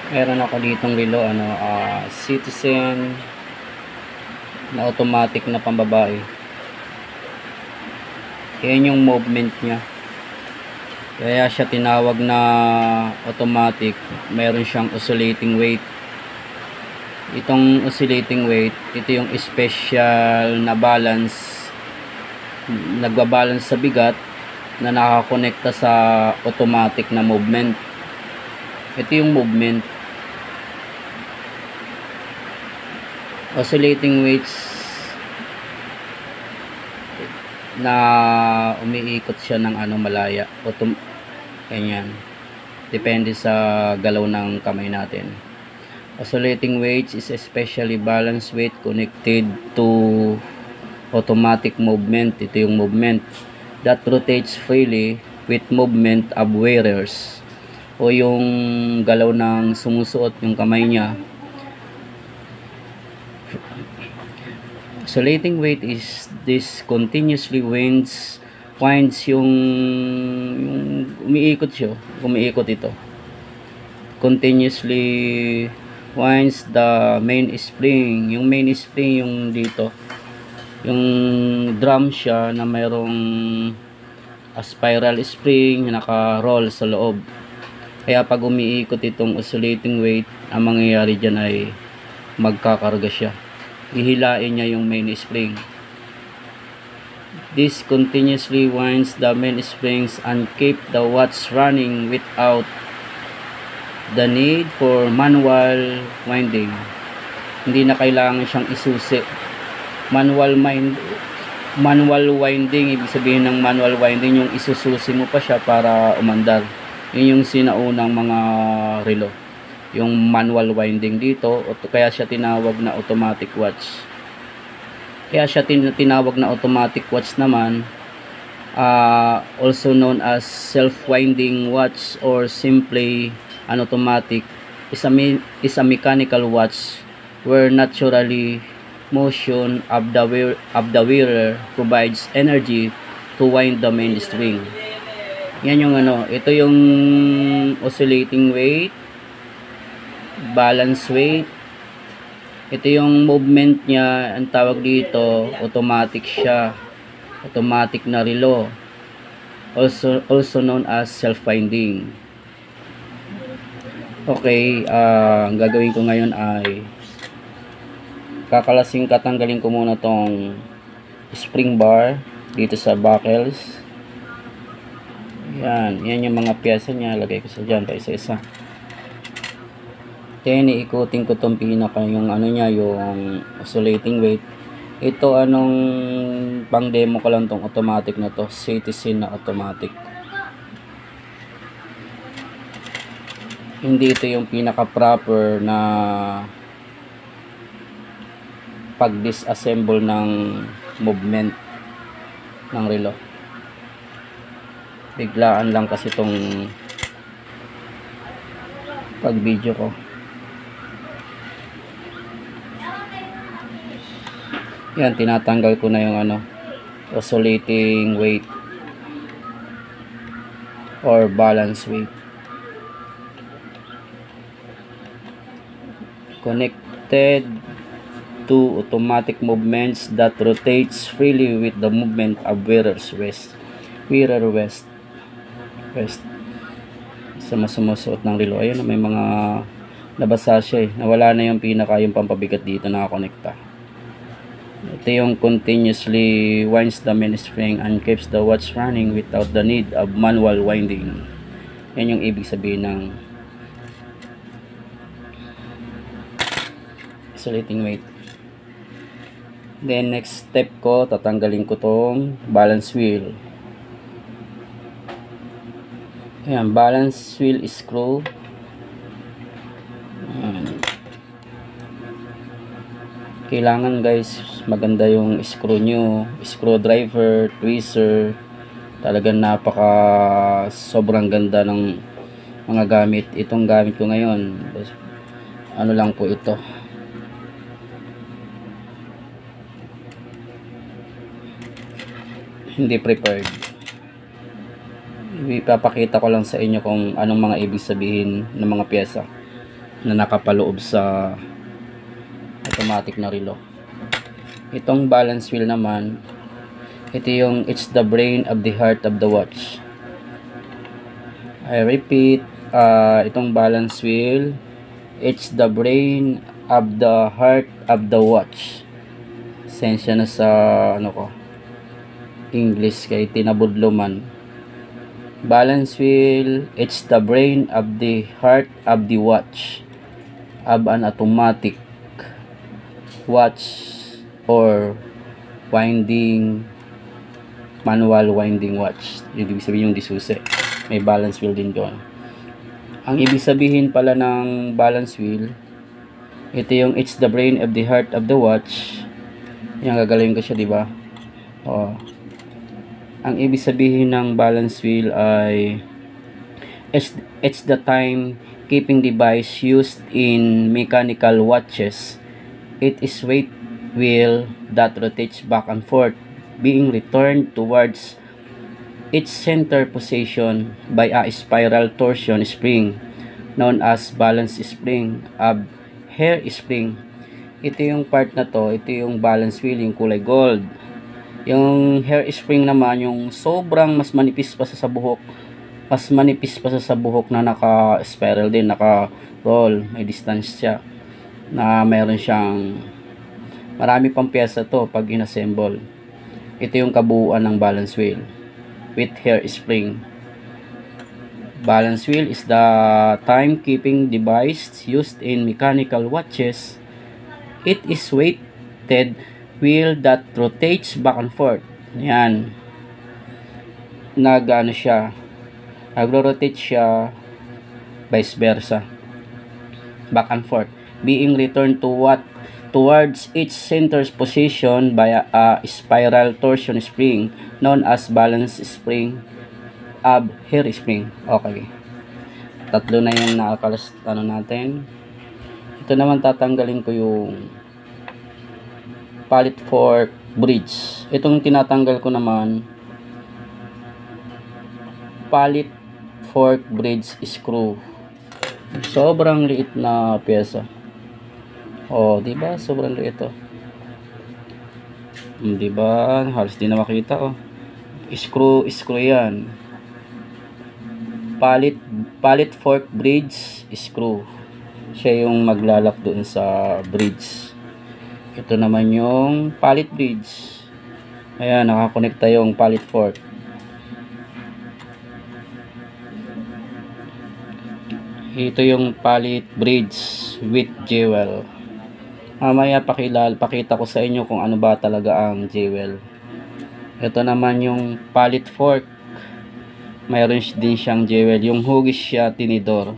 Meron ako ditong relo, Citizen na automatic na pambabae. Yan yung movement niya. Kaya siya tinawag na automatic. Meron siyang oscillating weight. Itong oscillating weight, ito yung special na balance, nagbabalance sa bigat na nakakonekta sa automatic na movement. Ito yung movement. Oscillating weights na umiikot siya ng malaya. Ganyan. Depende sa galaw ng kamay natin. Oscillating weights is especially balanced weight connected to automatic movement. Ito yung movement that rotates freely with movement of wearers, o yung galaw ng sumusuot yung kamay niya. Oscillating weight is this continuously winds yung umiikot ito. Continuously winds the main spring. Yung main spring yung dito. Yung drum siya na mayroong spiral spring na naka-roll sa loob. Kaya pag umiikot itong oscillating weight, ang mangyayari dyan ay magkakarga siya. Hihilain niya yung main spring. This continuously winds the main springs and keep the watch running without the need for manual winding. Hindi na kailangan siyang isusi. Manual winding, ibig sabihin ng manual winding, yung isususi mo pa siya para umandar. Yun yung sinaunang mga relo, yung manual winding dito. Kaya siya tinawag na automatic watch. Kaya siya tinawag na automatic watch naman, also known as self-winding watch or simply an automatic, is a mechanical watch where naturally motion of the wearer provides energy to wind the main string. Yan yung ito yung oscillating weight, balance weight. Ito yung movement niya, ang tawag dito, automatic siya. Automatic na relo. Also known as self-winding. Okay, ang gagawin ko ngayon ay tatanggalin ko muna tong spring bar dito sa buckles. Yan yung mga piyesa niya, lagay ko sa dyan pa isa-isa. Then iikutin ko tong pinaka yung niya, yung oscillating weight. Ito pang demo ko lang tong automatic na to, Citizen na automatic. Hindi ito yung pinaka proper na pag-disassemble ng movement ng relo. Biglaan lang kasi itong pag-video ko. Yan, tinatanggal ko na yung oscillating weight or balance weight. Connected to automatic movements that rotates freely with the movement of wearer's wrist. Sa masumusuot ng relo. Ayun, may mga nabasa siya nawala na yung yung pampabigat dito, nakakonekta. Ito yung continuously winds the main spring and keeps the watch running without the need of manual winding. Yan yung ibig sabihin ng oscillating weight. Then next step ko, tatanggalin ko tong balance wheel. Ayan, balance wheel screw. Kailangan guys, maganda yung screw nyo, screwdriver, tweezer. Talagang sobrang ganda ng mga gamit. Itong gamit ko ngayon, lang po ito, hindi prepared. Ipapakita ko lang sa inyo kung anong mga ibig sabihin ng mga pyesa. na nakapaloob sa automatic na relo. Itong balance wheel naman, ito yung it's the brain of the heart of the watch. I repeat, itong balance wheel, it's the brain of the heart of the watch. Sensya na sa ano ko, English kay tinabudlo man. Balance wheel, it's the brain of the heart of the watch of an automatic watch or manual winding watch. Ibig sabihin yung disuse, may balance wheel din doon. Ang ibig sabihin pala ng balance wheel, ito yung it's the brain of the heart of the watch. Yan, gagalawin ko siya, di ba? Ang ibig sabihin ng balance wheel ay it's the time keeping device used in mechanical watches. It is weight wheel that rotates back and forth, being returned towards its center position by a spiral torsion spring known as balance spring of hair spring. Ito yung part na to, ito yung balance wheel, yung kulay gold. Yung hair spring naman, yung sobrang mas manipis pa sa buhok, na naka-spiral din, naka-roll, may distance siya, na meron siyang marami pang pyesa to pag inassemble. Ito yung kabuuan ng balance wheel with hair spring. Balance wheel is the timekeeping device used in mechanical watches. It is weighted wheel that rotates back and forth. Yan. Nagro-rotate siya vice versa. Back and forth. Being returned towards its center's position by a spiral torsion spring known as balance spring of hair spring. Okay. Tatlo na yung nakakalas natin. Ito naman tatanggalin ko yung pallet fork bridge. Itong tinatanggal ko naman pallet fork bridge screw. Sobrang liit na pyesa. Di ba? Sobrang liit ito. Di ba? Halos di na makita Screw 'yan. Pallet fork bridge screw. Siya yung maglalak doon sa bridge. Ito naman yung pallet bridge. Ayan, nakakonekta yung pallet fork. Ito yung pallet bridge with jewel. Mamaya pakita ko sa inyo kung ano ba talaga ang jewel. Ito naman yung pallet fork. Mayroon din siyang jewel. Yung hugis siya tinidor.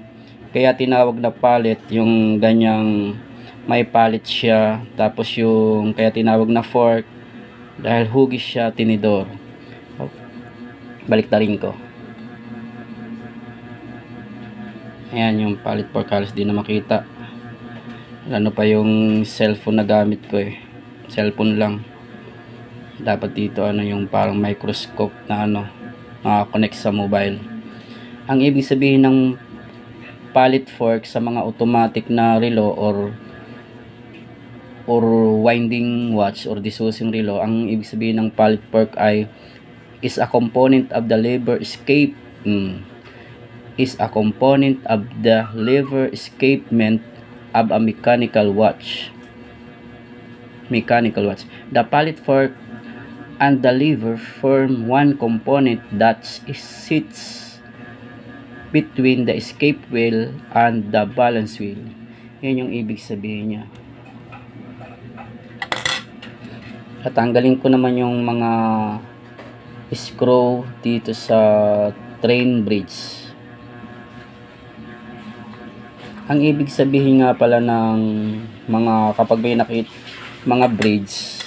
Kaya tinawag na pallet yung ganyang may pallet siya. Tapos yung kaya tinawag na fork dahil hugis siya tinidor. Baliktarin ko. Ayan yung pallet fork. Halos di na makita. Ano pa yung cellphone na gamit ko cellphone lang. Dapat dito yung parang microscope na naka-connect sa mobile. Ang ibig sabihin ng pallet fork sa mga automatic na relo or winding watch or disusing relo, ang ibig sabihin ng pallet fork is a component of the lever escapement of a mechanical watch. The pallet fork and the lever form one component that sits between the escape wheel and the balance wheel. Yan yung ibig sabihin niya. Tatanggalin ko naman yung mga screw dito sa train bridge. Ang ibig sabihin nga pala ng kapag may nakita mga bridge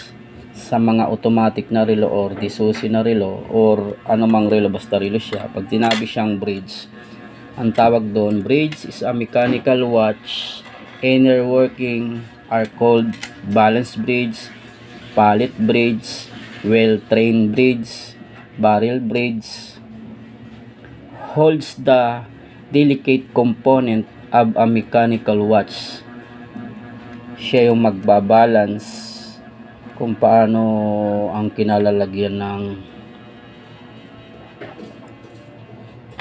sa mga automatic na relo or disusi na relo or anumang relo, basta relo siya, pag tinabi siyang bridge, ang tawag doon, bridge is a mechanical watch. Inner working are called balance bridge, pallet bridge, wheel train bridge, barrel bridge. Holds the delicate component of a mechanical watch. Siya yung magbabalance kung paano ang kinalalagyan ng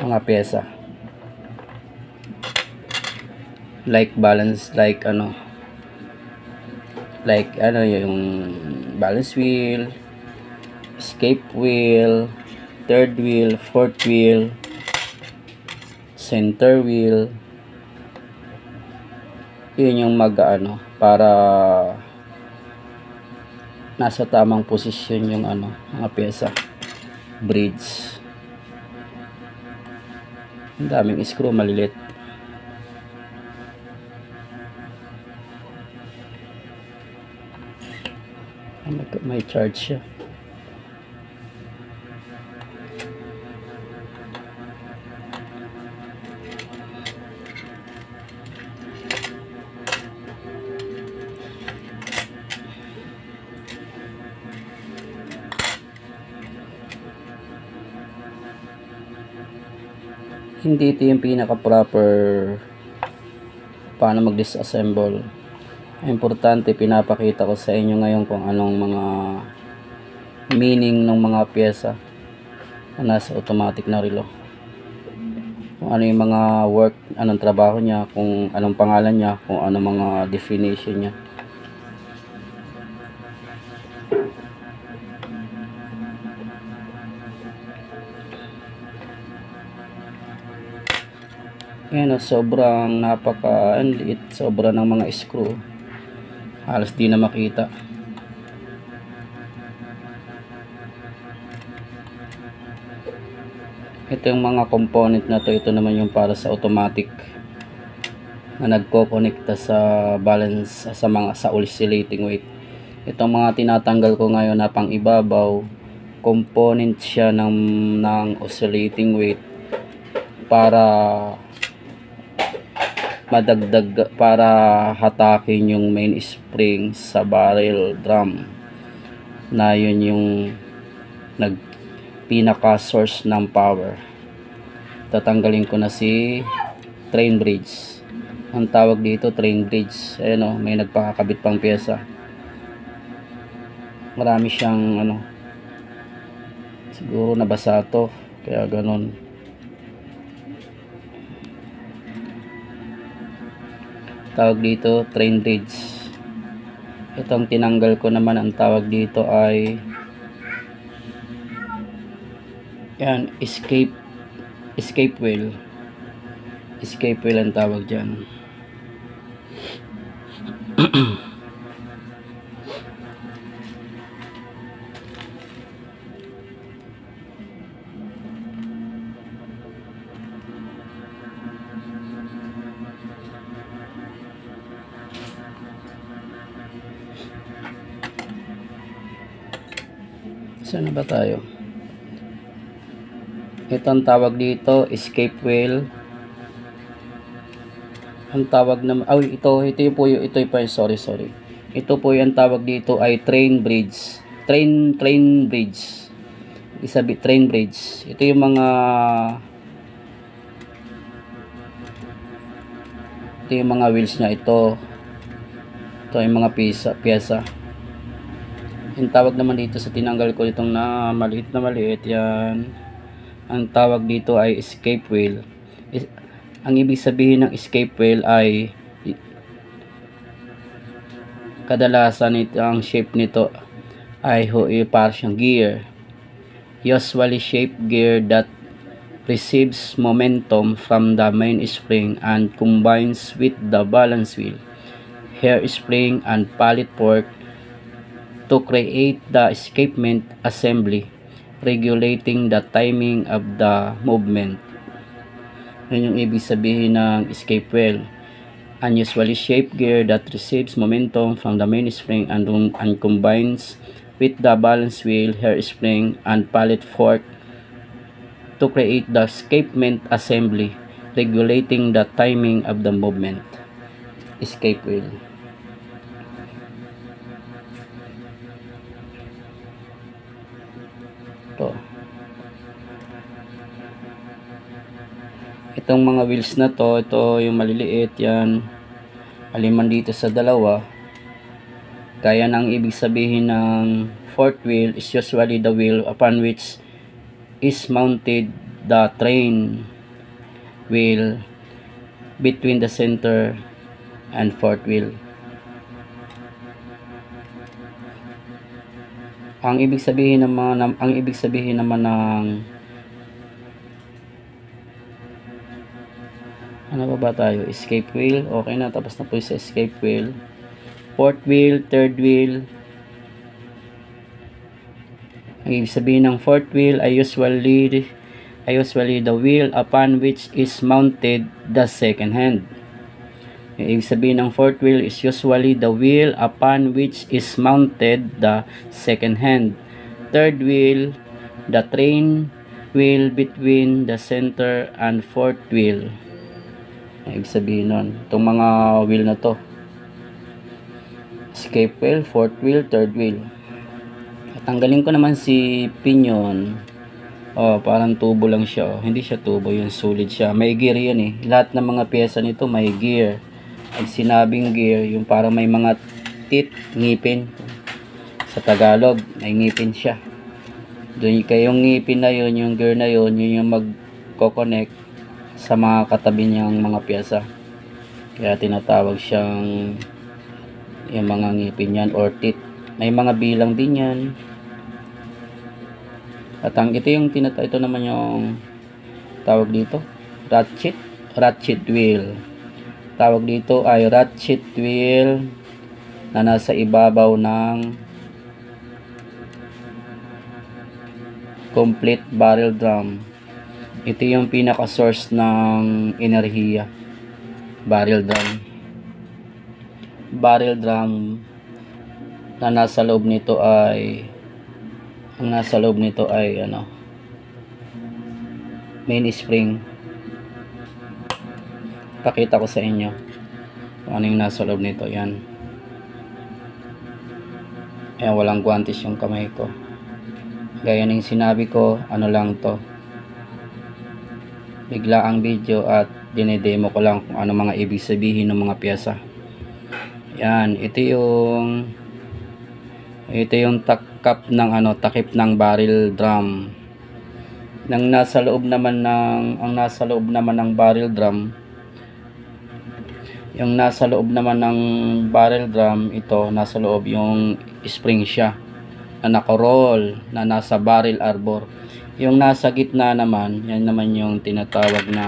mga pyesa. Like balance, like yung balance wheel, escape wheel, third wheel, fourth wheel, center wheel. Yun yung para nasa tamang posisyon yung mga pyesa. Bridge. Ang daming screw, malilit. May charge siya. Hindi ito yung pinaka proper paano mag disassemble. Importante, pinapakita ko sa inyo ngayon kung anong mga meaning ng mga pyesa na nasa automatic na relo, kung ano yung mga work, anong trabaho niya, kung anong pangalan niya, kung anong mga definition niya. Ayan, sobrang liit, sobra ng mga screw, halos di na makita. Ito yung mga component na to. Ito naman yung para sa automatic na nagko-connecta sa balance, sa oscillating weight. Itong mga tinatanggal ko ngayon na pang ibabaw, component siya ng oscillating weight para madagdag, para hatakin yung main spring sa barrel drum, na yun yung pinaka source ng power. Tatanggalin ko na si train bridge. Ang tawag dito train bridge. Ayan may nagpakakabit pang pyesa. Marami siyang siguro nabasa to, kaya ganon. Tawag dito train bridge. Itong tinanggal ko naman, ang tawag dito ay yan, escape wheel. Escape wheel ang tawag dyan. Saan na ba tayo? Ito ang tawag dito, escape wheel. Ang tawag naman, ito po yung sorry. Ito po yung tawag dito ay train bridge. Train bridge. Train bridge. Ito yung mga wheels niya. Ito yung mga pyesa. Yung tawag naman dito sa tinanggal ko itong na maliit yan, ang tawag dito ay escape wheel. Ang ibig sabihin ng escape wheel ay kadalasan ang shape nito ay para siyang gear, usually shaped gear that receives momentum from the mainspring and combines with the balance wheel, hairspring and pallet fork to create the escapement assembly, regulating the timing of the movement. Yun yung ibig sabihin ng escape wheel. Unusually shaped gear that receives momentum from the mainspring and combines with the balance wheel, hairspring, and pallet fork to create the escapement assembly, regulating the timing of the movement. Escape wheel. Itong mga wheels na to, ito yung maliliit yan, aliman dito sa dalawa. Kaya nang ibig sabihin ng fourth wheel is usually the wheel upon which is mounted the train wheel between the center and fourth wheel. Ang ibig sabihin naman ng ano ba tayo? Escape wheel. Okay na, tapos na po sa escape wheel. Fourth wheel, third wheel. Ang ibig sabihin ng fourth wheel ay usually the wheel upon which is mounted the second hand. Ang ibig sabihin ng fourth wheel is usually the wheel upon which is mounted the second hand. Third wheel, the train wheel between the center and fourth wheel. Ang ibig sabihin nun, itong mga wheel na to, escape wheel, fourth wheel, third wheel. At tanggalin ko naman si pinion. Parang tubo lang siya. Hindi siya tubo, yung solid siya. May gear yan eh. Lahat ng mga pyesa nito may gear. Pag sinabing gear, yung parang may mga teeth, ngipin. Sa Tagalog, may ngipin siya. Doon kayong ngipin na yun, yung gear na yun, yun yung magko-connect sa mga katabi niyang mga pyesa. Kaya tinatawag siyang yung mga ngipin yan or teeth. May mga bilang din yan. At ito naman yung tawag dito, ratchet wheel. Tawag dito ay ratchet wheel na nasa ibabaw ng complete barrel drum. Ito yung pinaka source ng enerhiya. Barrel drum na nasa loob nito ay main spring. Pakita ko sa inyo kung ano yung nasa loob nito. Yan. Ayan, walang guantes yung kamay ko. Gaya ng sinabi ko, ano lang to, bigla ang video at dinedemo ko lang kung ano mga ibig sabihin ng mga pyesa. Yan, ito yung takip ng barrel drum. Ang nasa loob naman ng barrel drum, ito nasa loob yung spring siya na naka-roll na nasa barrel arbor. Yung nasa gitna naman, yan naman yung tinatawag na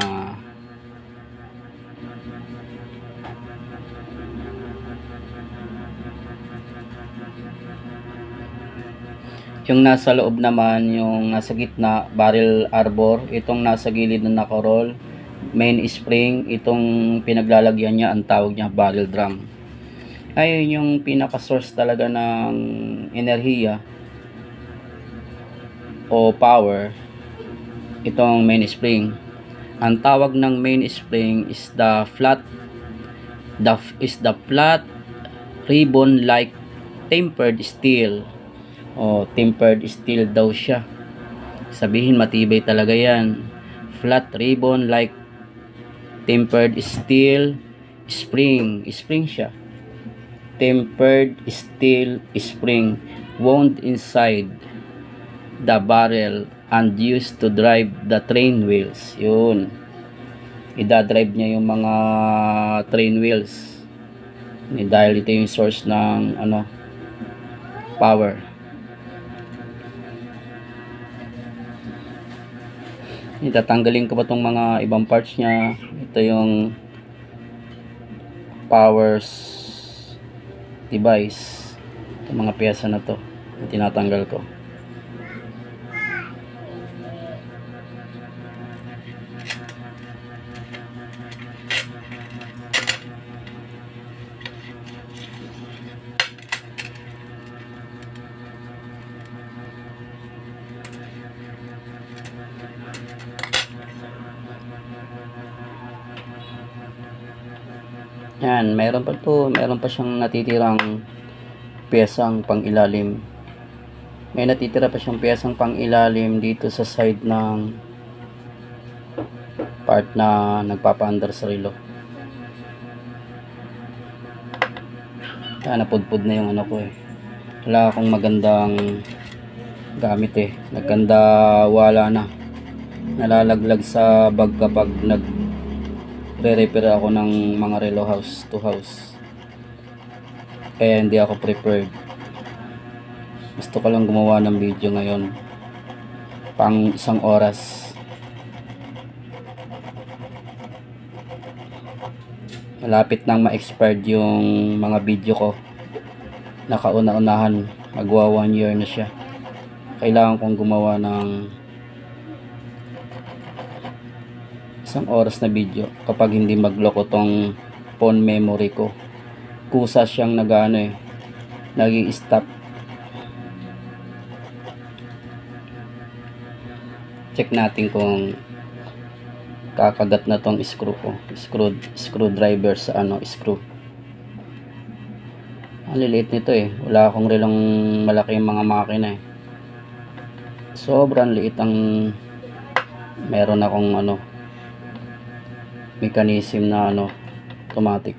yung nasa loob naman, yung nasa gitna, barrel arbor. Itong nasa gilid na naka-roll, main spring. Itong pinaglalagyan niya, ang tawag niya barrel drum. Ayun yung pinaka source talaga ng enerhiya o power, itong main spring. Ang tawag ng main spring is the flat ribbon like tempered steel. Tempered steel daw siya. Sabihin matibay talaga yan. Flat ribbon like tempered steel spring siya. Tempered steel spring wound inside the barrel and used to drive the train wheels. Yun, idadrive niya yung mga train wheels dahil ito yung source ng power. Itatanggalin ko pa itong mga ibang parts niya. Ito yung power device, itong mga pyesa na to tinatanggal ko. Yan, meron pa siyang natitirang piyesang pang-ilalim. May natitira pa siyang piyesang pang-ilalim dito sa side ng part na nagpapaandar sa relo. Napudpud na yung ano ko eh. Wala akong magandang gamit eh. Nagkanda wala na. Nalalaglag sa bag kapag nagre-repair ako ng mga relo house to house. Kaya hindi ako prepared. Gusto ko lang gumawa ng video ngayon. Pang 1 oras. Malapit nang ma-expired yung mga video ko. Nakauna-unahan. Magwa 1 year na siya. Kailangan kong gumawa ng 1 oras na video. Kapag hindi magloko tong phone memory ko. Kusa siyang nag-i-stop. Check natin kung kakagat na tong screw ko, screwdriver sa screw. Ang liliit nito eh, wala akong relong malaki yung mga makina eh. Sobrang liit ang meron akong mechanism na automatic.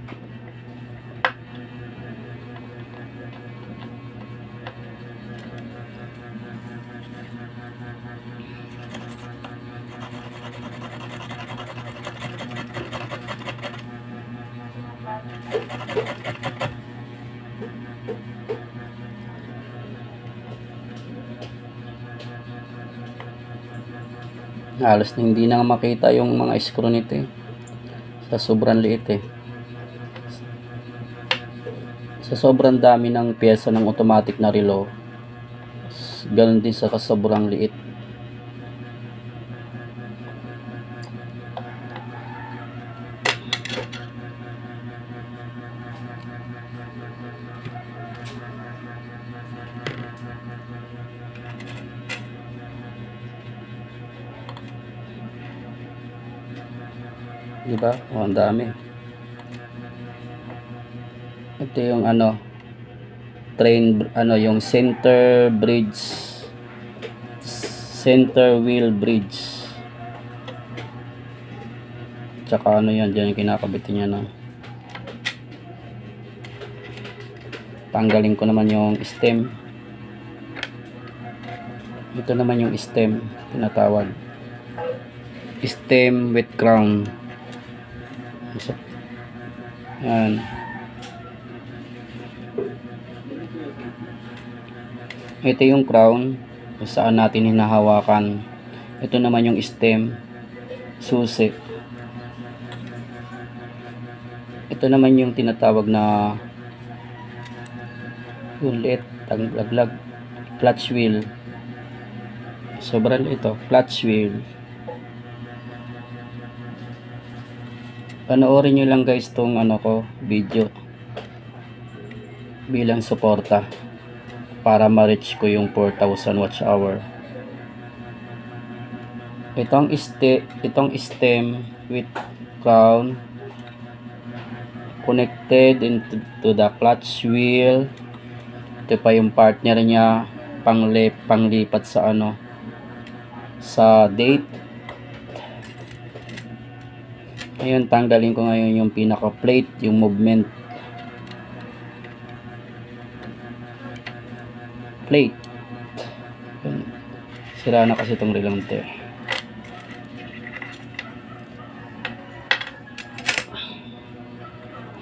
Halos na hindi na makita yung mga screw nito eh. Sa sobrang liit eh. Sa sobrang dami ng pyesa ng automatic na relo, ganun din sa sobrang liit. Diba? Ang dami. Ito yung yung center wheel bridge. Tsaka yan, dyan yung kinakabitin niya na. Tanggalin ko naman yung stem. Ito naman yung stem, tinatawag. Stem with crown. Yan. Ito yung crown kung saan natin hinahawakan. Ito naman yung stem, susi. Ito naman yung tinatawag na ulit, taglaglag, clutch wheel. Sobrang ito, clutch wheel. Panoorin nyo lang guys tong video bilang suporta para ma-reach ko yung 4,000 watch hour. Itong stem with crown connected into the clutch wheel. Ito pa yung partner niya panglipat sa sa date. Ngayon, tanggalin ko ngayon yung pinaka plate, yung movement plate. Sira na kasi itong relante.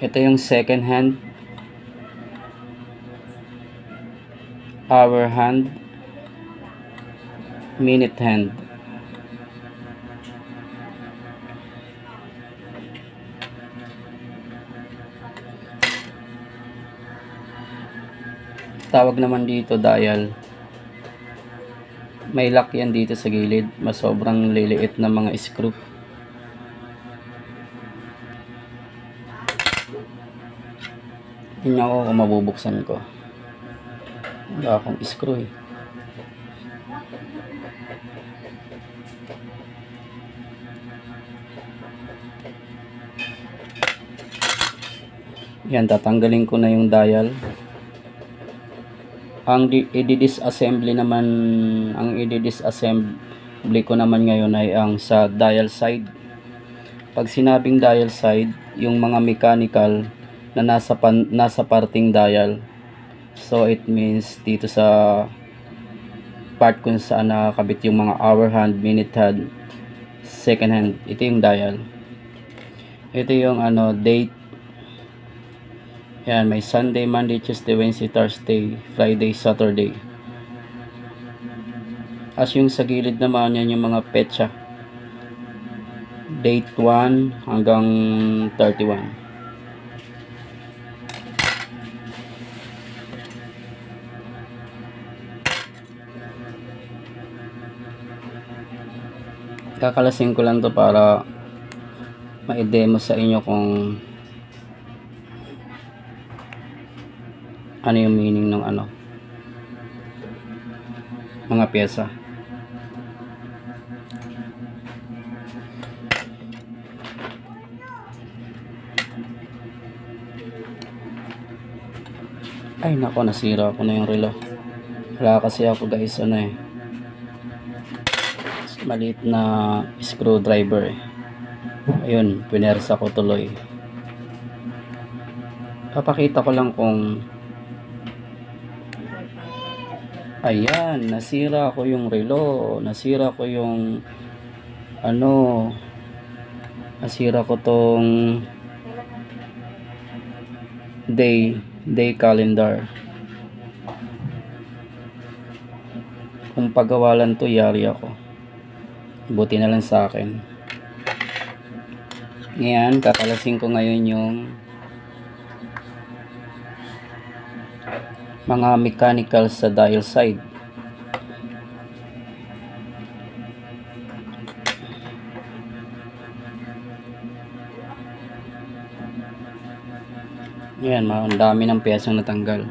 Ito yung second hand, hour hand, minute hand. Tawag naman dito dial. May lock yan dito sa gilid. Mas sobrang liliit na mga screw. Tingnan ko kung mabubuksan ko. Wala akong screw eh. Yan, tatanggalin ko na yung dial. Ang i-disassembly ko naman ngayon ay ang sa dial side. Pag sinabing dial side, yung mga mechanical na nasa parting dial. So it means dito sa part kung saan nakakabit yung mga hour hand, minute hand, second hand, ito yung dial. Ito yung date. Yan, may Sunday, Monday, Tuesday, Wednesday, Thursday, Friday, Saturday. As yung sa gilid naman, yan yung mga petsa. Date 1 hanggang 31. Kakalasing ko lang to para ma-demo sa inyo kung ano yung meaning ng mga pyesa. Ay nako, nasira ko na yung relo. Wala kasi ako guys maliit na screwdriver ayun, pinersa ko tuloy. Papakita ko lang kung ayan, nasira ko yung relo, nasira ko yung nasira ko tong day calendar. Kung pagawalan to, yari ako. Buti na lang sa akin. Ngayon, kakalasin ko ngayon yung mga mechanical sa dial side. Yan, ang dami ng piyesang natanggal.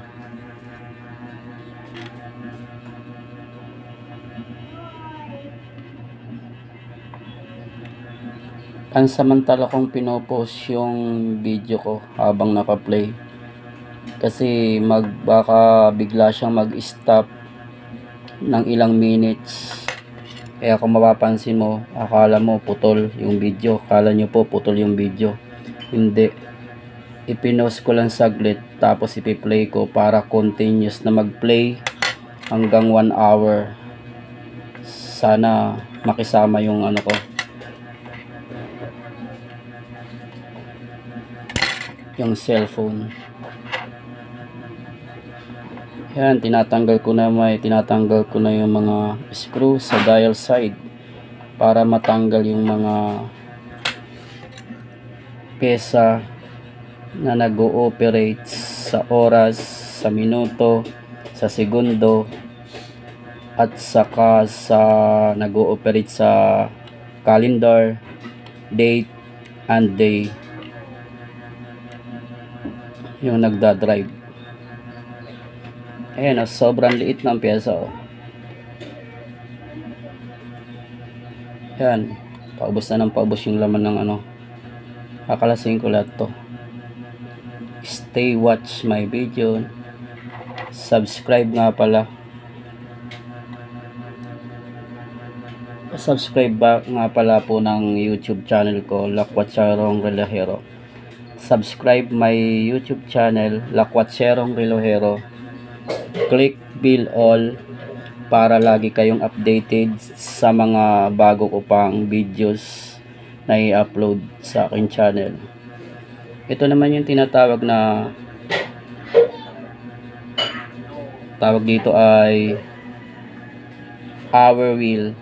Pansamantala kong pinopost yung video ko habang naka-play. Kasi baka bigla siyang mag-stop ng ilang minutes. Kaya kung mapapansin mo, akala mo putol yung video. Akala nyo po putol yung video. Hindi. Ipinost ko lang saglit tapos ipi-play ko para continuous na mag-play hanggang 1 hour. Sana makisama yung ko. Yung cellphone. Yan, tinatanggal ko na yung mga screw sa dial side para matanggal yung mga pyesa na nag-ooperate sa oras, sa minuto, sa segundo, at saka sa nag-ooperate sa calendar, date, and day. Yung nagda-drive. Ayan, sobrang liit ng pyesa. Ayan, paubos na ng paubos yung laman ng kakalasin ko lahat to. Stay watch my video. Subscribe nga pala. Subscribe nga pala po ng YouTube channel ko, Lakwatserong Relojero. Subscribe my YouTube channel, Lakwatserong Relojero. Click bell all para lagi kayong updated sa mga bago ko pang videos na i-upload sa aking channel. Ito naman yung tinatawag na tawag dito ay hour wheel.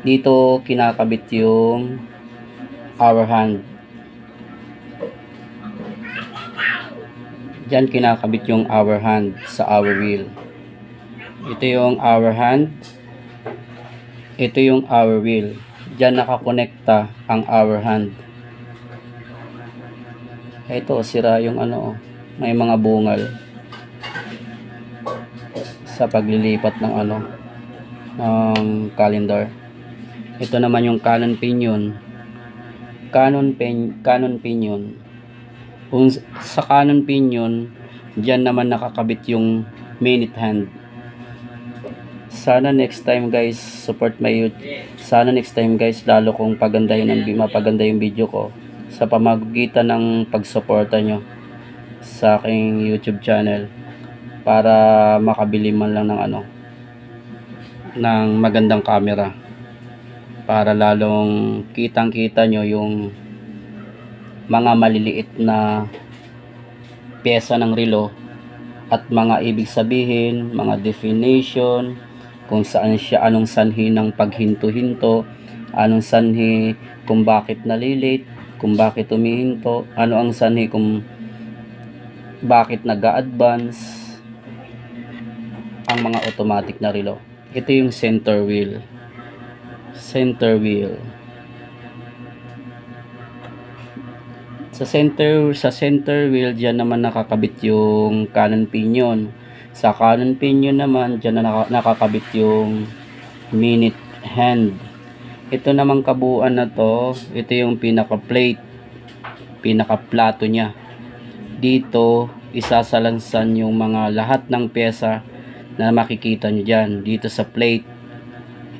Dito kinakabit yung hour hand. Diyan kinakabit yung hour hand sa hour wheel. Ito yung hour hand. Ito yung hour wheel. Diyan nakakonekta ang hour hand. Ito, sira yung may mga bungal sa paglilipat ng ng calendar. Ito naman yung Cannon pinion. Cannon pinion. Kung sa Cannon pinion, diyan naman nakakabit yung minute hand. Sana next time guys, support my YouTube. Sana next time guys, lalo kong mapaganda yung video ko sa pamamagitan ng pagsuporta nyo sa aking YouTube channel para makabili man lang ng ng magandang camera para lalong kitang-kita nyo yung mga maliliit na pyesa ng relo at mga ibig sabihin, mga definition, kung saan siya, anong sanhi ng paghinto-hinto, anong sanhi kung bakit nalilate, kung bakit humihinto, ano ang sanhi kung bakit nag-a-advance ang mga automatic na relo. Ito yung center wheel. Center wheel. Sa center wheel, diyan naman nakakabit yung cannon pinion. Sa cannon pinion naman, diyan na nakakabit yung minute hand. Ito namang kabuuan na to, ito yung pinaka-plate, pinaka-plato niya. Dito, isasalansan yung mga lahat ng pyesa na makikita nyo dyan. Dito sa plate,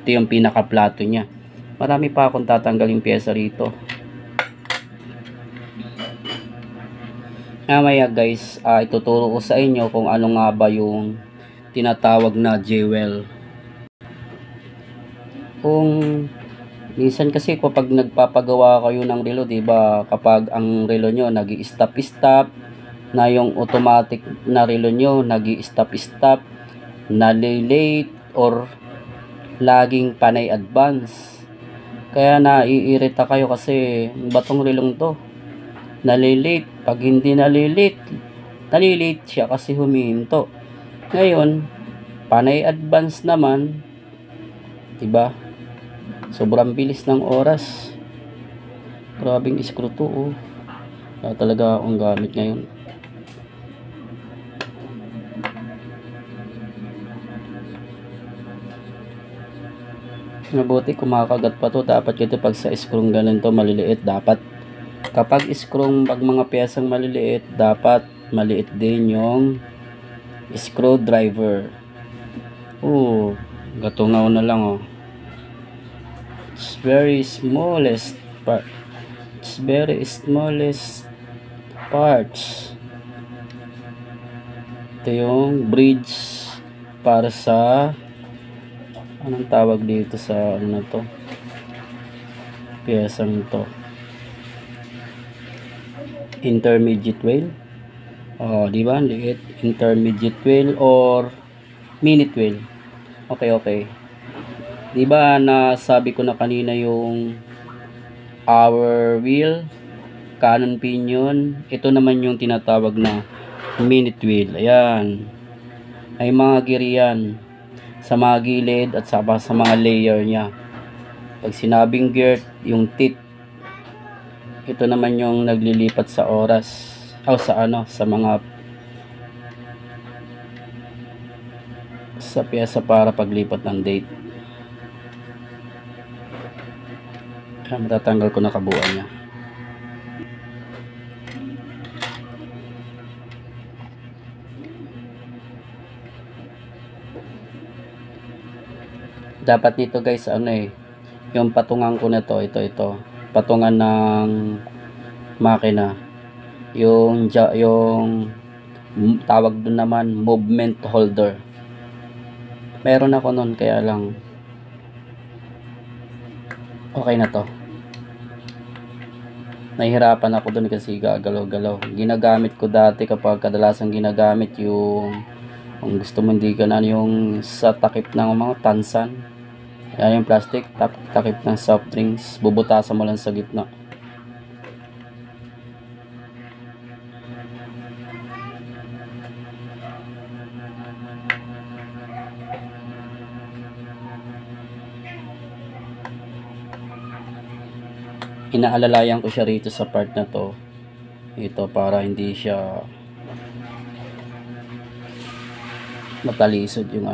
ito yung pinaka-plato niya. Marami pa akong tatanggaling pyesa rito. Mamaya guys, ituturo ko sa inyo kung ano nga ba yung tinatawag na jewel. Kung minsan kasi kapag nagpapagawa kayo ng relo, diba, kapag ang relo nyo nag-i-stop na yung automatic na relo nyo nag-i-stop, nalilate or laging panay advance. Kaya naiirita kayo kasi batong relong to nalilate. Pag hindi nalilate siya kasi humihinto. Ngayon, panay advance naman, diba? Sobrang bilis ng oras. Grabing screw to, oh. Kaya talaga akong gamit ngayon. Mabuti kumakagat pa to. Dapat kasi pag sa screw ganito maliliit, dapat kapag pag mga piyesang maliliit, dapat maliit din yung screwdriver. Oh, gatungaw na lang, oh. It's very smallest part. It's very smallest parts. Ito yung bridge para sa anong tawag dito sa ano na to, piyesang to, intermediate wheel. Oh, di ba? Liit. Intermediate wheel or minute wheel. Okay. Di ba nasabi ko na kanina yung hour wheel, cannon pinion. Ito naman yung tinatawag na minute wheel. Ayan. Ay mga gear sa mga gilid at sa mga layer niya. Pag sinabing gear, yung teeth, ito naman yung naglilipat sa oras o sa mga sa piyesa para paglipat ng date. Kaya matatanggal ko na kabuuan niya. Dapat dito guys yung patungan ko na to, ito patungan ng makina, yung tawag doon naman movement holder. Meron ako nun, kaya lang okay na to. Nahihirapan ako dun kasi gagalaw-galaw. Ginagamit ko dati kapag kadalasan ginagamit yung kung gusto mo hindi ka na yung sa takip ng mga tansan. Yan yung plastic, takip ng soft drinks, bubutasan mo lang sa gitna. Inaalalayan ko siya rito sa part na to, ito, para hindi siya matalisod yung